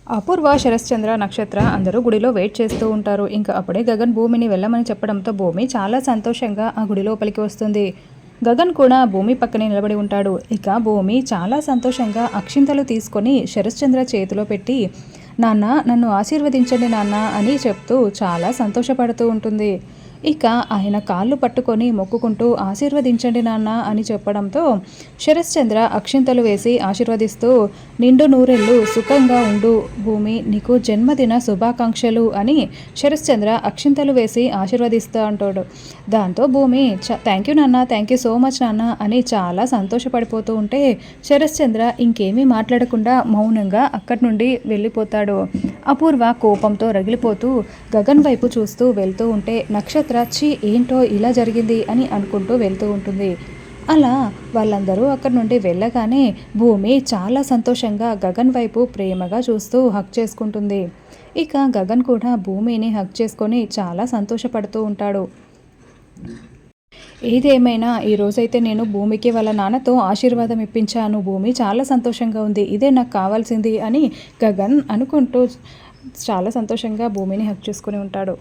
అపూర్వ, శరశ్చంద్ర, నక్షత్ర అందరూ గుడిలో వెయిట్ చేస్తూ ఉంటారు. ఇంకా అప్పుడే గగన్ భూమిని వెళ్ళమని చెప్పడంతో భూమి చాలా సంతోషంగా ఆ గుడి లోపలికి వస్తుంది. గగన్ కూడా భూమి పక్కనే నిలబడి ఉంటాడు. ఇక భూమి చాలా సంతోషంగా అక్షింతలు తీసుకొని శరశ్చంద్ర చేతిలో పెట్టి, నాన్న నన్ను ఆశీర్వదించండి నాన్న అని చెప్తూ చాలా సంతోషపడుతూ ఉంటుంది. ఇక ఆయన కాళ్ళు పట్టుకొని మొక్కుకుంటూ ఆశీర్వదించండి నాన్న అని చెప్పడంతో శరశ్చంద్ర అక్షింతలు వేసి ఆశీర్వదిస్తూ, నిండు నూరెళ్ళు సుఖంగా ఉండు భూమి, నీకు జన్మదిన శుభాకాంక్షలు అని శరశ్చంద్ర అక్షింతలు వేసి ఆశీర్వదిస్తూ అంటాడు. దాంతో భూమి థ్యాంక్ యూ నాన్న, థ్యాంక్ యూ సో మచ్ నాన్న అని చాలా సంతోషపడిపోతూ ఉంటే శరశ్చంద్ర ఇంకేమీ మాట్లాడకుండా మౌనంగా అక్కడి నుండి వెళ్ళిపోతాడు. అపూర్వ కోపంతో రగిలిపోతూ గగన్ వైపు చూస్తూ వెళ్తూ ఉంటే నక్షత్ర చి ఏంటో ఇలా జరిగింది అని అనుకుంటూ వెళ్తూ ఉంటుంది. అలా వాళ్ళందరూ అక్కడి నుండి వెళ్ళగానే భూమి చాలా సంతోషంగా గగన్ వైపు ప్రేమగా చూస్తూ హగ్ చేసుకుంటుంది. ఇక గగన్ కూడా భూమిని హగ్ చేసుకొని చాలా సంతోషపడుతూ ఉంటాడు. ఏదేమైనా ఈరోజైతే నేను భూమికి వాళ్ళ నాన్నతో ఆశీర్వాదం ఇప్పించాను, భూమి చాలా సంతోషంగా ఉంది, ఇదే నాకు కావాల్సింది అని గగన్ అనుకుంటూ చాలా సంతోషంగా భూమిని హగ్ చేసుకుని ఉంటాడు.